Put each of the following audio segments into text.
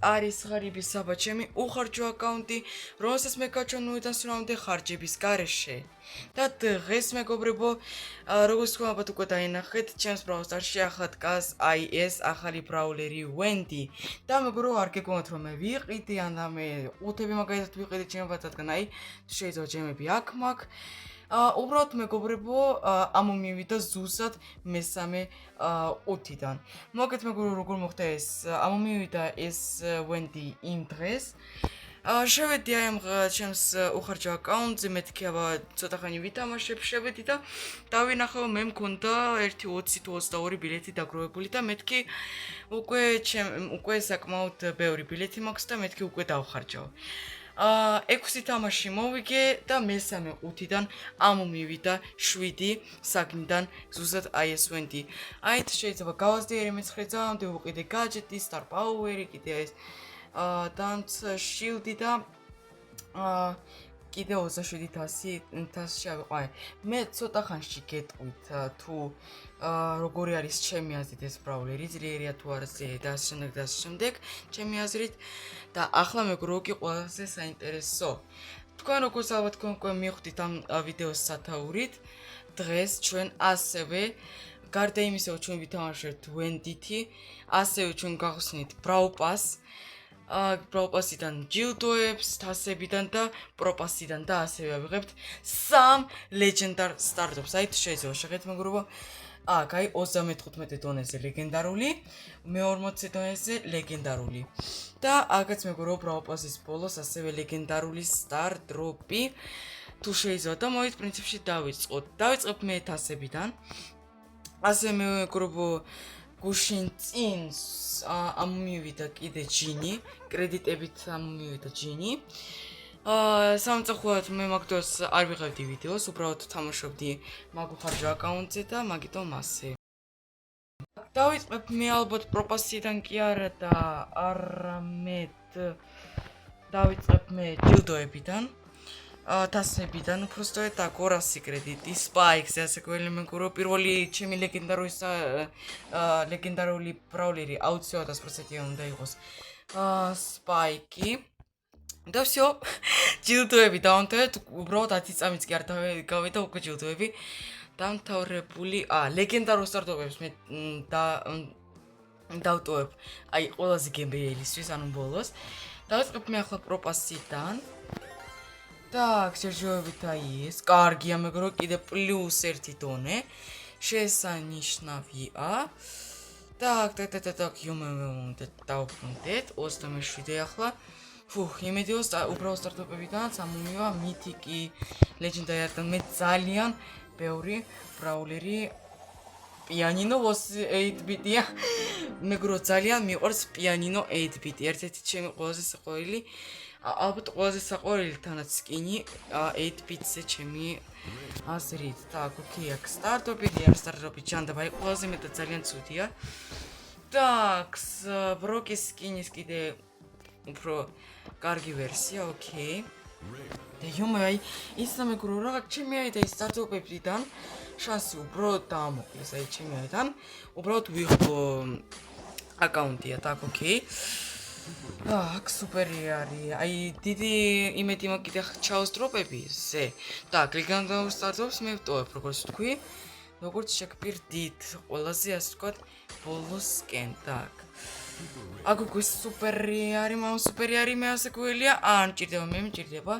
არის ღარიბის საბაჩემი უხარჯო აკაუნტი, რომელსაც მე გაჩვენებიდან სრამდე ხარჯების გარეშე. და დღეს მეგობრებო, როგორც თქვა, ალბათ უკვე დაინახეთ, ჩემს ბრაუზერში ახლა დგას აი ეს ახალი ბრაულერი Wendy. და მეგობრებო, არ გეგმოთ რომ მე ვიყიდე ან და მე ყუთები მაგალითად ვიყიდე ჩემებად, რადგან აი შეიძლება ჯემები აქ მაქვს. უბრალოდ მეგობრებო, ამომივიდა ზუსტად მესამე ყუთიდან. მოგეთ მეგობრებო, როგორ მოხდა ეს? ამომივიდა ეს Wendy იმ დღეს. შევედი აი ამ ჩემს უხარჯო აკაუნტზე, მეთქი აბა ცოტა ხანი ვითამაშებ, შევედი და დავინახე რომ მე მქონდა 1.20 თუ 22 ბილეთი დაგროვებული და მეთქი უკვე საკმაოდ ბევრი ბილეთი მაქვს და მეთქი უკვე დავხარჯავ. 6 თამაში მოვიგე და მესამე ყუთიდან ამომივიდა 7 საგნიდან ზუსტად აი ეს Wendy. აით შეიძლება გავაზრდიერი მე-9 წამამდე ვუყიდე გაჯეტი, Star Power-ი, კიდე ეს Dance Shield-ი და კიდე 27,000 ავიყვანე. მე ცოტა ხანში გეტყვით თუ როგორი არის ჩემი აზრით ეს ბრაულერი, ძლიერია თუ არა ძლიერია და ასე შემდეგ, ჩემი აზრით და ახლა მეგობრებო კი ყველაზე საინტერესო. თქვენ როგორც ალბათ უკვე მივხვდით ამ ვიდეოს სათაურით, დღეს ჩვენ ასევე გარდა იმისა, რომ ჩვენ ვითამაშებთ Wendy-ი, ასევე ჩვენ გავხსნით Brawl Pass. Brawl Pass-იდან ჯილდოებს, თასებიდან და Pro Pass-იდან და ასევე ავიღებთ 3 Legendary Startups. აი თუ შეიძლება შეგეთ მეგობრებო. აქ აი 35 დონეზე ლეგენდარული, მე-40 დონეზე ლეგენდარული. და აქაც მეგობრებო Brawl Pass-ის ბოლოს ასევე ლეგენდარული Star Drop-ი. თუ შეიძლება და მოით პრინციპში დავიწყოთ. დავიწყებ მე თასებიდან. ასე მეგობრებო გუშინ წინ ამომივიდა კიდე ჯინი, კრედიტებით ამომივიდა ჯინი. სამწუხაროდ მე მაგდროს არ ვიღებდი ვიდეოს, უბრალოდ თამაშობდი მაგ უხარჯო აკაუნტზე და მაგიტომ ასე. დავიწყებ მე ალბათ Pro Pass-იდან კი არა და არამედ დავიწყებ მე ჯილდოებიდან. თასებიდან უფრო სწორედ და 200 კრედიტი, Spikes-ზე ასე გველი მეგობრებო, პირველი ჩემი ლეგენდარული ბრაულერი აუცილებლად 100%-იანი უნდა იყოს Spike-ი. და всё, ჯილდოები დავამთავრეთ, უბრალოდ 10 წამიც კი არ გავიდა უკვე ჯილდოები დამთავრებული. ლეგენდარულ სტარტაპებს მე დავტოვებ აი ყველაზე გემბეილისთვის, ანუ ბოლოს. დავიწყებ მე ახლა Pro Pass-იდან. Так, შერჯოებით აი ეს, კარგია მეგრო, კიდე პლუს 1 დონე. შესანიშნავია. Так, იუმემუნდეთ დავბრუნდეთ, 27 ახლა. იმედია უბრალოდ სტარტაპებიდან ამომივა მითიკი, ლეგენდარი, მე ძალიან ბევრი ბრაულერი პიანინო 8-ბიტია. მეგრო ძალიან მიყვარს პიანინო 8-ბიტი. ერთ-ერთი ჩემი ყველაზე საყვარელი ალბათ ყველაზე საყვარელი თანაც სკინი 8-ბიტზე ჩემი აზრით. Так, ოკეი, აქ სტარტაპები, არ სტარტაპი ჯანდაბა, აი ყველაზე მეტად ძალიან ცუდია. Так, ბროკის სკინის კიდე უფრო კარგი ვერსია, ოკეი. და იუმე, აი ისა მეგრო რაღაც ჩემი აი და ის სტარტაპებიდან შანსი უბრალოდ დაამოკლეს, აი ჩემი აიდან. უბრალოდ ვიღო აკაუნტია, так, ოკეი. აქ სუპერი არის. აი დიდი იმედი მაქვს კიდე ჩაოს დროპებზე. Так, ლეგენდარულ სტარტაპს მე ვტოვებ, როგორც თქვი. როგორც შეგპირდით, ყველაზე ასე ვთქვათ, ბოლოსკენ, так. აქ უკვე სუპერი არის, მაგრამ სუპერი არის მე ასე გველია. ან მჭირდება, მე მჭირდება.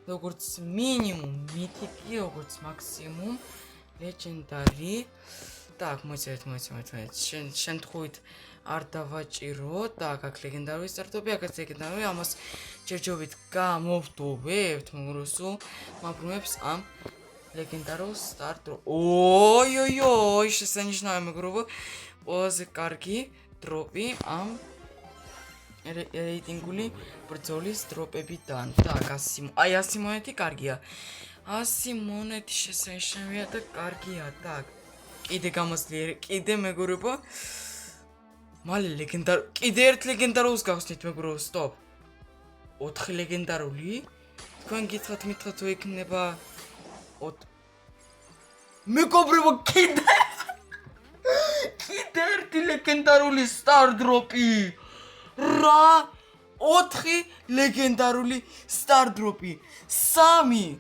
როგორც მინიმუმ მითიკი, როგორც მაქსიმუმ ლეგენდარი. Так, მოიცეთ. შენ არ დავაჭირო, так, აქ ლეგენდარული სტარტაპი, აქაც ლეგენდარული, ამას ჯერჯობით გამოვტოვებთ, მოგროსულ მაბრუნებს ამ ლეგენდარულ სტარტაპს. ოი, შესანიშნავია მეგობრებო, ყველაზე კარგი დროპი ამ რეიტინგული ბრძოლის დროპებიდან. так, 100 მონეტი კარგია. 100 მონეტი შესანიშნავია და კარგია, так. კიდე გამოსლიერი, კიდე მეგობრებო. მალე კიდე ერთ ლეგენდარულს გავხსნით მეგობრებო, სტოპ. 4 ლეგენდარული. თქვენ გითხრათ მითხრათ თუ იქნება მეგობრებო, კიდე ერთი ლეგენდარული Star Drop-ი. რა 4 ლეგენდარული სტარდროპი 3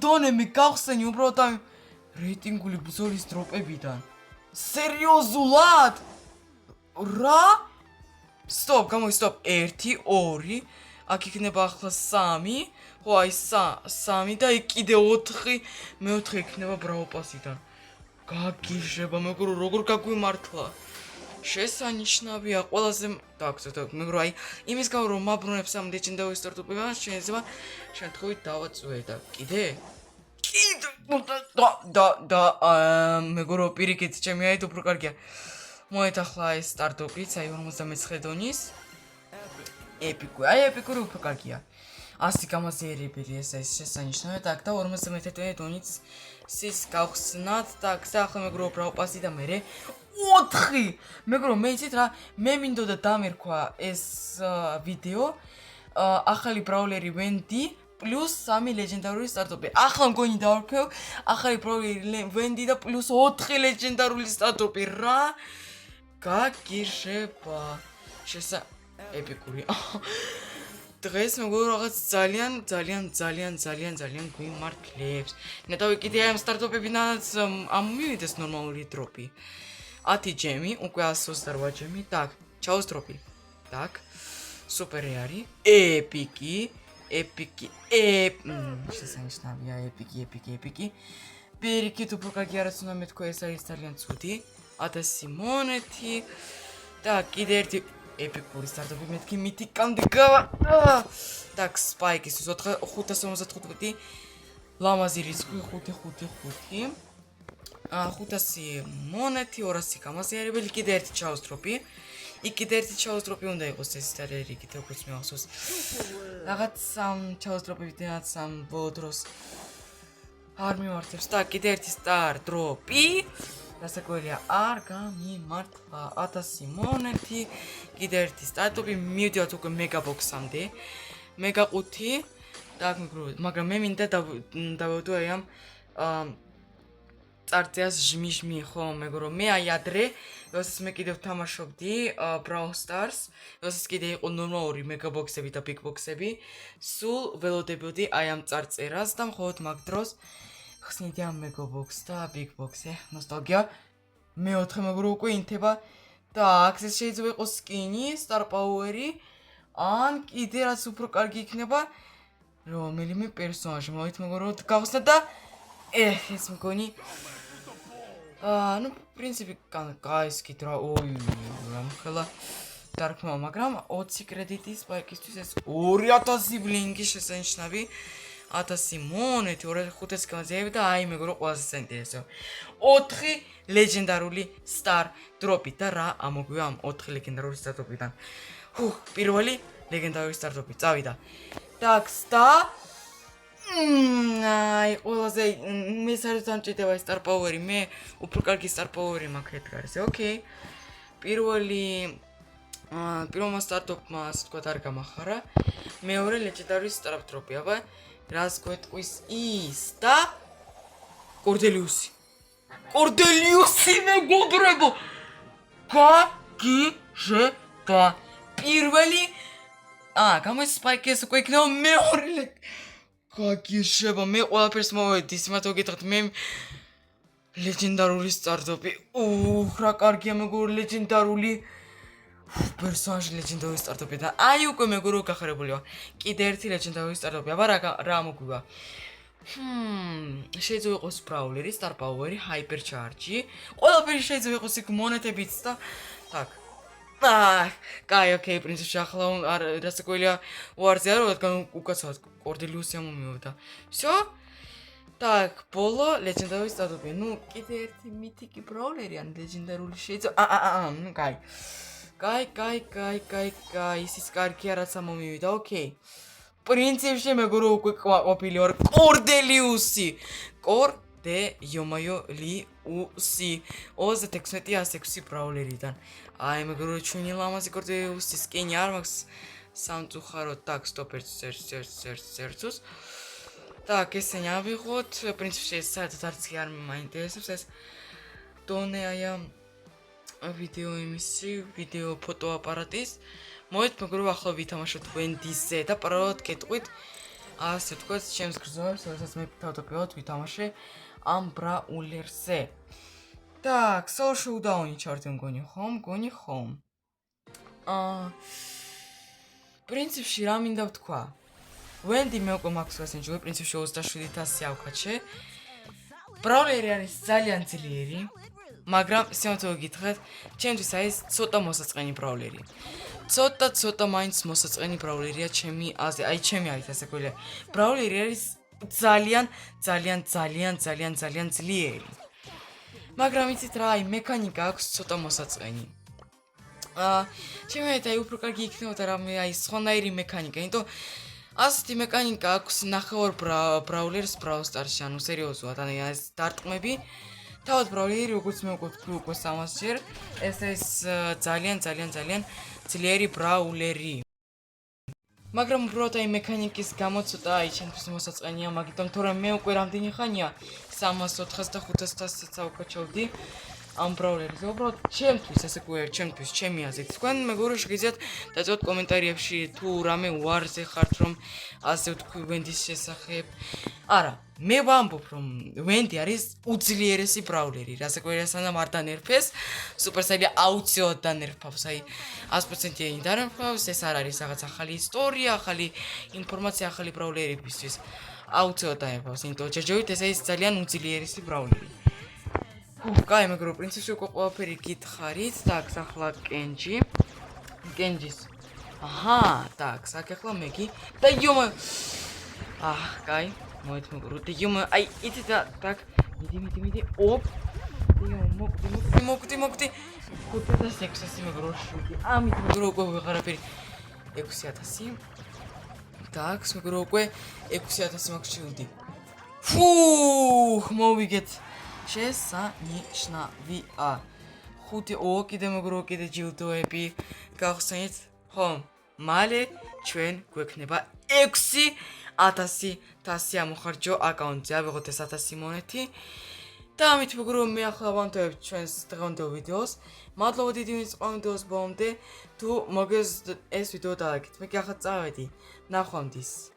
დონე მე გავხსენი უბრალოდ ამ რეიტინგული ბრძოლის დროპებიდან სერიოზულად რა სტოპ გამოსტოპ 1 2 აქ იქნება ახლა 3 ხო აი 3 და იქ კიდე 4 მე-4 იქნება ბრაუპასიდან გაგიშება მეგრო როგორ გაგვიმართლა შესანიშნავია ყველაზე так მეგრო აი იმის გამო რომ მაბრუნებს ამ ლეგენდარული სტარტაპებიდან შეიძლება შემთხვევით დავაწვე და კიდე და მეგრო პირიქით ჩემი აით უფრო კარგია მოეთახლა ეს სტარტაპიც აი 59 დონის ეპიკური უფრო კარგია 100 გამაზიარებელი ეს შესანიშნავია და აქ და 51 დონიც სის გავხსნათ და ახლა მეგრო ბრაუპასი და მე 4 მეგრო მე იცით რა მე მინდოდა დამერქვა ეს ვიდეო ახალი ბრაულერი ვენდი პლუს 3 ლეგენდარული სტარტაპი ახლა მგონი დავარქვევ ახალი ბრაულერი ვენდი და პლუს 4 ლეგენდარული სტარტაპი რა გაგიშება ეპიკური დღეს მეგობრ რაღაც ძალიან გვიმართლებს ნეტავი კიდე ამ სტარტაპებიდანაც ამოვიდეს ნორმალური დროპი 10 ჯემი უკვე 128 ჯემი так ჩაოს დროპი так სუპერი არის ეპიკი შესანიშნავია ეპიკი პირიქით უფრო კარგი არაც უნდა მეთქვა ეს არის ძალიან ცუდი 1000 მონეთი და კიდე ერთი ეპიკური სტარტაპი მეთქი მითიკამდე გავა так სპაიკის 555 ლამაზი რიცხვი 555 500 მონეთი 200 გამაზიარებელი კიდე ერთი ჩაოს დროპი იქ კიდე ერთი ჩაოს დროპი უნდა იყოს ეს სტარერი კიდე როგორც მეახსოვს რაღაც ჩაოს დროპებიდანაც ბოლო დროს არ მიმართებს და კიდე ერთი სტარ დროპი დასაკვირია არ გამიმართლა 1000 მონეთი კიდე ერთი სტარტაპი მივდივართ უკვე მეგაბოქსამდე მეგა 5 და მაგრამ მე მინდა დავედო აი ამ წარწიას ჟმიჟმი ხო მეგრო მე აი ადრე როდესაც მე კიდევ თამაშობდი Brawl Stars როდესაც კიდე იყო ნორმალური მეგაბოქსები და ბიგბოქსები სულ ველოდებოდი აი ამ წარწერას და მხოლოდ მაგ დროს ხსნიდი ამ მეგაბოქს და ბიგბოქსზე ნოსტალგია მე-4 მეგრო უკვე ინთება და აქ შეიძლება იყოს სკინი Star Power-ი ან კიდე რაც უფრო კარგი იქნება რომელიმე პერსონაჟი მოით მეგრო გავხსნა და ეს მგონი ну в принципе кайски тра ой ხელა დარქმევა მაგრამ 20 კრედიტის სპაიკისთვის ეს 2000 ბლინგი შესანიშნავი 1000 მონეთი 2500 გამაზიარებელი და აი მეგრო ყველაზე საინტერესო 4 ლეგენდარული სტარ დროპი და რა ამოგვია ამ 4 ლეგენდარული სტარ დროპიდან პირველი ლეგენდარული სტარ დროპი წავიდა ტაქს და აი ყველაზე მე საერთოდ მჭირდება ეს Star Power-ი მე უფრო კარგი Star Power-ი მაქვს ედგარზე ოკეი პირველმა სტარტოპმა ასე ვთქვათ არ გამახარა მეორე ლეგენდარული Star Drop-ი აბა რას გვეტყვის ის და კორდელიუსი მეგობრებო გაგიჟება პირველი გამოს სპაიკის უკვე იქნება მეორე გაგიშება მე ყველაფერს მოვედი სიმართლე გითხრათ მე ლეგენდარული სტარტაპი რა კარგია მეგობრ ლეგენდარული პერსონაჟი ლეგენდარული სტარტაპი და აი უკვე მეგობრ გახარებულია კიდე ერთი ლეგენდარული სტარტაპი აბა რა მოგვივა შეიძლება იყოს ბრაულერი Star Power-ი Hyper Charge ყველაფერი შეიძლება იყოს იქ მონეტებიც და так კაი, ოკეი, პრინციპში ახლა რასაკვირია უარზე არა, რადგან უკაცრავად კორდელიუსი ამომივიდა. Всё? Так, ბოლო ლეგენდარული სტატუსი. Ну, კიდე ერთი მითიკი ბრაულერი ან ლეგენდარული შეიძლება. ну, კაი. კაი, ისიც კარგი არაც ამომივიდა, ოკეი. პრინციპში მეგორო უკვე ყოფილი ვარ კორდელიუსი. de Yomayo Li Usi 36 ბრაულერიდან. აი მეგრო ჩვენი ლამაზი კორდელიუსის სკინი არ მაქვს სამწუხაროდ так stop ერთ. Так, ესენი ავიღოთ, პრინციპში ეს საერთოდ არც არ მაინტერესებს ეს დონე აი ამ ვიდეო იმისი, ვიდეო ფოტოაპარატის. მოეთ მეგობრებო, ახლა ვითამაშოთ Wendy's-ზე და პარალელურად გეტყვით ასე თქვათ ჩემს გრძნობს, რასაც მე თავდაპირველად ვითამაშე ამ ბრაულერზე. Так, Soul Showdown-ი ჩავარდი მგონი ხომ? პრინციპში რა მინდა ვთქვა? Wendy მე უკვე მაქვს ვასენჯული, პრინციპში 27,000 ავქაჩე. ბრაულერი არის ძალიან ძლიერი, მაგრამ სიმართლე გითხრათ, ჩემთვის არის ცოტა მოსაწყენი ბრაულერი. ცოტა მაინც მოსაწყენი ბრაულერია ჩემი აზრი, აი ჩემი არის ასე გველი. ბრაულერი არის ძალიან ძლიერი. მაგრამ იცით რა, აი მექანიკა აქვს ცოტა მოსაწყენი. ჩემი აზრით აი უფრო კარგი იქნებოდა რამე აი სხვანაირი მექანიკა, იმიტომ ასეთი მექანიკა აქვს ნახევარ ბრაულერს Brawl Stars-ში, ანუ სერიოზულად, ანუ ეს დარტყმები. თავად ბრაულერი, როგორც მე უკვე 300 ჯერ, ეს ძალიან ძლიერი ბრაულერი. მაგრამ უბრალოდ აი მექანიკის გამო ცოტა აი ჩემთვის მოსაწყენია, მაგიტომ თორემ მე უკვე რამდენი ხანია 300-400 და 500-საც ავკაჩავდი ამ ბრაულერზე. უბრალოდ ჩემთვის ასე გვერდ, ჩემთვის, ჩემი აზრით. თქვენ მეგობრებო შეგიძლიათ დაწვეთ კომენტარებში თუ რამე უარზე ხართ რომ ასე ვთქვი Wendy-ის შესახებ. არა, მე ვამბობ რომ Wendy არის უძლიერესი ბრაულერი. რაზე გვერდ სანამ არ დანერფეს, Supercell-ი აუცილებლად დანერფავს, აი 100%-იანი დანერფავს, ეს არ არის რაღაც ახალი ისტორია, ახალი ინფორმაცია, ახალი ბრაულერებისთვის. აუცილებლად დანერფავს, იმიტომ ჯერჯერობით ეს არის ძალიან უძლიერესი ბრაულერი. კაი, მეგობრებო, პრინციპში უკვე ყველაფერი გითხარით. Так, ახლა კენჯის. აჰა, так, ახლა მეგი. და იომა. კაი, მოეთ მეგობრებო. და იომა, აი, იცით და так, მიდი. ოპ. მოკდი. 5,600 მეგობრებო, შუქი. ამით მეგობრებო, უკვე ვეღარაფერი 6,000. Так, მეგობრებო, უკვე 6,000 მაქვს შილდი. მოვიგეთ. შესანიშნავია. 5 კიდე მეგობრებო, კიდე ჯილდოები გავხსენით. ხომ, მალე ჩვენ გვექნება 6,000 ამოხარჯო აკაუნტზე. ავიღოთ ეს 1000 მონეთი. და ამით მეგობრებო, მე ახლა ვანთოვებ ჩვენს დღევანდელ ვიდეოს. მადლობა დიდი ვინც ყავ ვიდეოს ბოლომდე. თუ მოგეს ეს ვიდეო დააკეთ, მე კი ახლა წავედი. ნახვამდის.